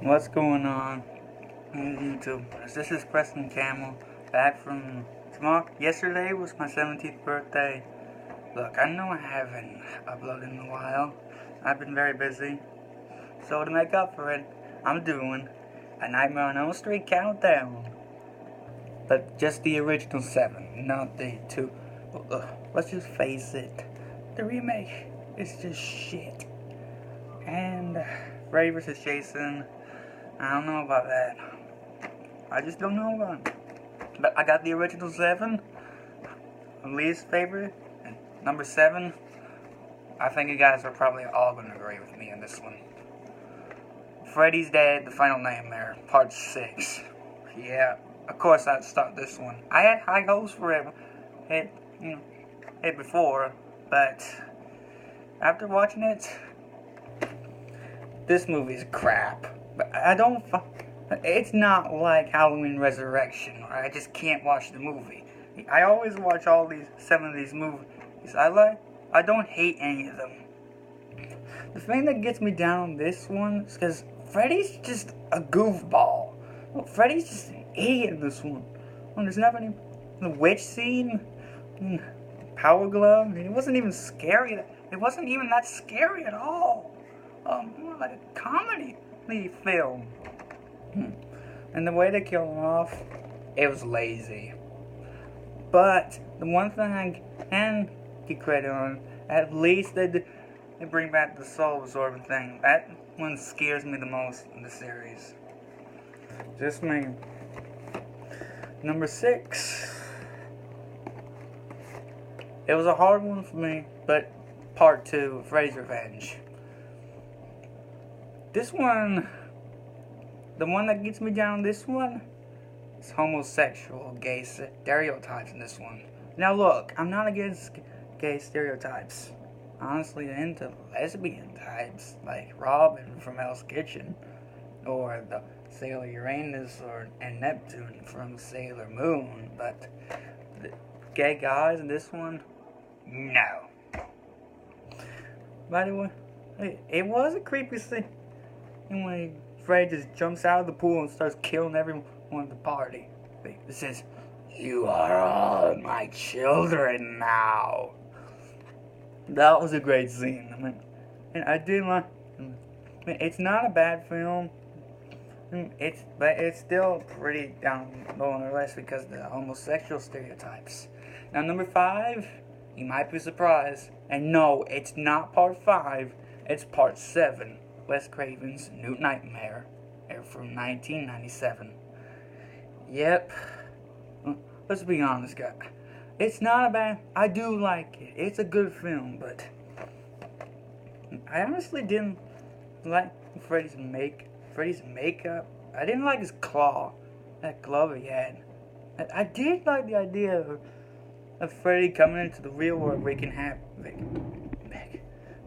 What's going on YouTube? This is Preston Camel, back from tomorrow. Yesterday was my 17th birthday. Look, I know I haven't uploaded in a while. I've been very busy. So to make up for it, I'm doing a Nightmare on Elm Street countdown. But just the original 7, not the 2. Let's just face it, the remake is just shit. And Freddy vs. Jason, I don't know about that. I just don't know about it. But I got the original 7, least favorite, and number 7. I think you guys are probably all going to agree with me on this one. Freddy's Dead, The Final Nightmare, Part 6. Yeah, of course I'd start this one. I had high hopes for it before, but after watching it, this movie's crap. But it's not like Halloween Resurrection, where I just can't watch the movie. I always watch all 7 of these movies. I don't hate any of them. The thing that gets me down on this one is because Freddy's just a goofball. Freddy's just an idiot in this one. There's nothing. The witch scene, Power Glove. It wasn't even scary. It wasn't even that scary at all. More like a comedy film. And the way they killed him off, it was lazy. But the one thing I can get credit on, at least they bring back the soul absorbing thing. That one scares me the most in the series. Just me. Number 6. It was a hard one for me, but Part 2, Freddy's Revenge. This one, the one that gets me down this one, is homosexual, gay stereotypes in this one. Now look, I'm not against gay stereotypes. Honestly, into lesbian types, like Robin from Hell's Kitchen, or the Sailor Uranus and Neptune from Sailor Moon, but the gay guys in this one, no. By the way, it was a creepy scene when Freddy just jumps out of the pool and starts killing everyone at the party. It says, "You are all my children now." That was a great scene. And I did like. It's not a bad film. But it's still pretty down low on the list because of the homosexual stereotypes. Now, number 5, you might be surprised. And no, it's not Part 5. It's Part 7. Wes Craven's New Nightmare, from 1997. Yep. Let's be honest, guys. It's not a bad. I do like it. It's a good film, but I honestly didn't like Freddy's makeup. I didn't like his claw, that glove he had. I did like the idea of Freddy coming into the real world wreaking havoc.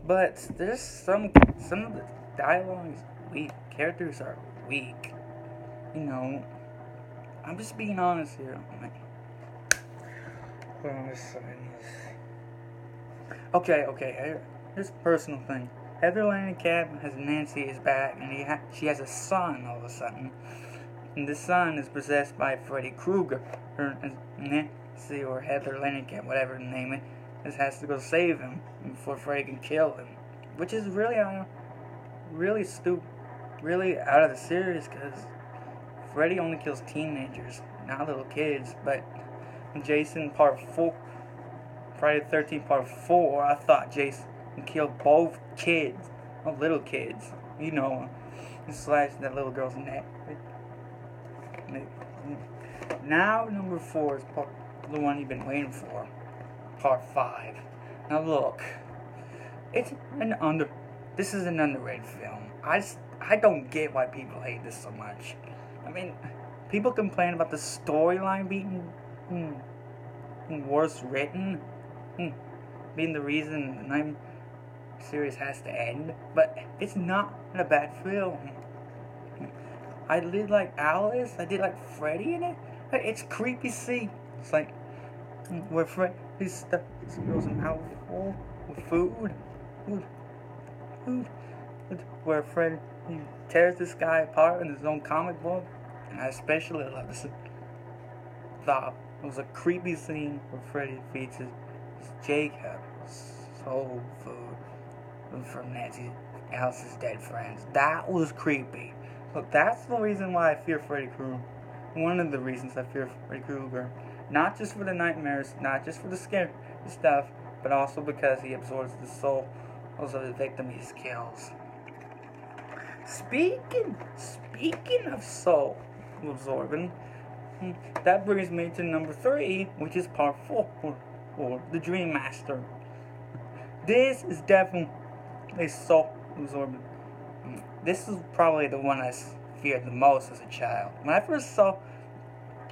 But there's some of the dialogue is weak. Characters are weak. I'm just being honest here. Okay. Here's a personal thing. Heather Langenkamp has Nancy is back, and she has a son all of a sudden. And the son is possessed by Freddy Krueger. Nancy or Heather Langenkamp, whatever the name is, has to go save him before Freddy can kill him. Which is really stupid, really out of the series, because Freddy only kills teenagers, not little kids. But in Jason Part 4, Friday the 13th Part 4, I thought Jason killed both kids, little kids, and slashed that little girl's neck. Now number 4 is the one you've been waiting for, Part 5. Now look, this is an underrated film. I don't get why people hate this so much. People complain about the storyline being worse written, being the reason the Nightmare series has to end, but it's not a bad film. I did like Alice, I did like Freddy in it, but it's creepy scene. It's like where Freddy stuff goes in mouthful with food, where Freddy he tears this guy apart in his own comic book, and I especially love this. Thought it was a creepy scene where Freddy defeats his Jacob, soul food from Nancy Alice's dead friends. That was creepy. Look, that's the reason why I fear Freddy Krueger. One of the reasons I fear Freddy Krueger. Not just for the nightmares, not just for the scary stuff, but also because he absorbs the soul of the victim he kills. Speaking of soul absorbing, that brings me to number 3, which is part 4, or the Dream Master. This is definitely soul absorbing. This is probably the one I feared the most as a child. When I first saw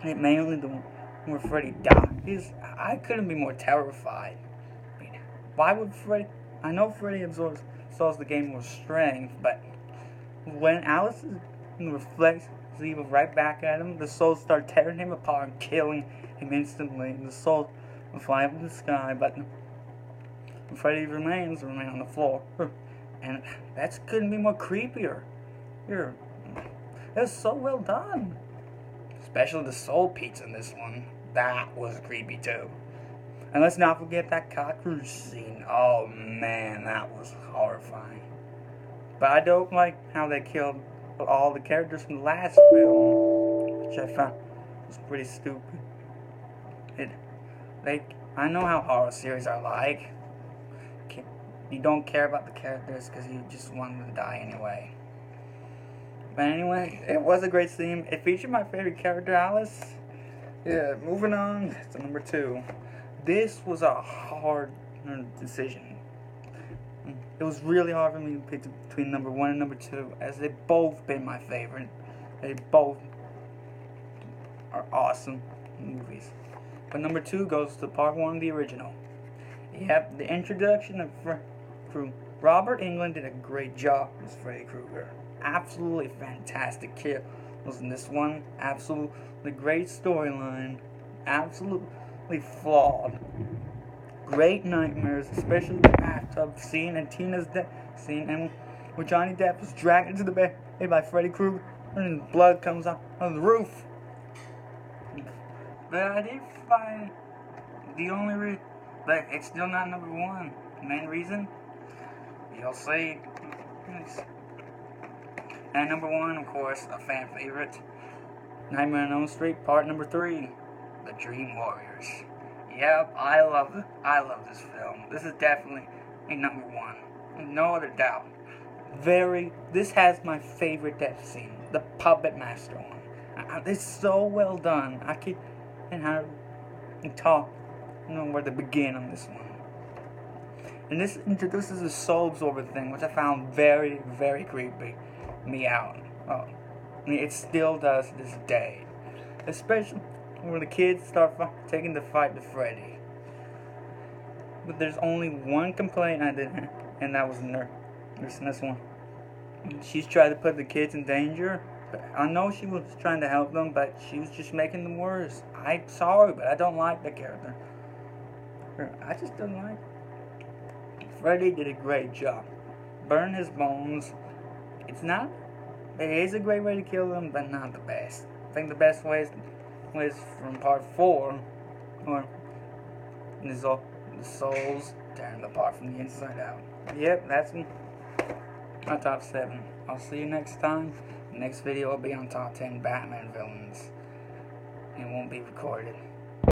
it, mainly the one where Freddy dies, I couldn't be more terrified. I mean, why would Freddy? I know Freddy absorbs souls to gain more strength, but when Alice reflects evil right back at him, the souls start tearing him apart and killing him instantly. The souls fly up in the sky, but Freddy remain on the floor. And that couldn't be more creepier. It was so well done. Especially the soul pizza in this one. That was creepy too. And let's not forget that cockroach scene. Oh man, that was horrifying. But I don't like how they killed all the characters from the last film, which I found was pretty stupid. I know how horror series are like. You don't care about the characters because you just want them to die anyway. But anyway, it was a great scene. It featured my favorite character, Alice. Yeah, moving on to number 2. This was a hard decision. It was really hard for me to pick between number 1 and number 2, as they've both been my favorite. They both are awesome movies. But number 2 goes to part 1, the original. Yep, the introduction of Robert Englund did a great job as Freddy Krueger. Absolutely fantastic kills in this one. Absolutely great storyline. Absolutely flawed. Great nightmares, especially the bathtub scene and Tina's death scene, and where Johnny Depp was dragged into the bed by Freddy Krueger and blood comes out of the roof. But I did find the only reason, but it's still not number 1. The main reason, you'll see. And number 1, of course, a fan favorite, Nightmare on Elm Street, part number 3, The Dream Warriors. Yep, I love this film. This is definitely a number 1, no other doubt. This has my favorite death scene, the Puppet Master one. It's so well done. I can't talk, where to begin on this one. And this introduces the soul absorber thing, which I found very, very creepy me out. Oh, it still does to this day. Especially when the kids start taking the fight to Freddy. But there's only one complaint I didn't, and that was this one. She's tried to put the kids in danger. But I know she was trying to help them, but she was just making them worse. I'm sorry, but I don't like the character. I just don't like it. Freddy did a great job. Burn his bones. It is a great way to kill them, but not the best. I think the best way is from part 4, or the souls tearing apart from the inside out. Yep, that's my top 7. I'll see you next time. The next video will be on top 10 Batman villains. It won't be recorded.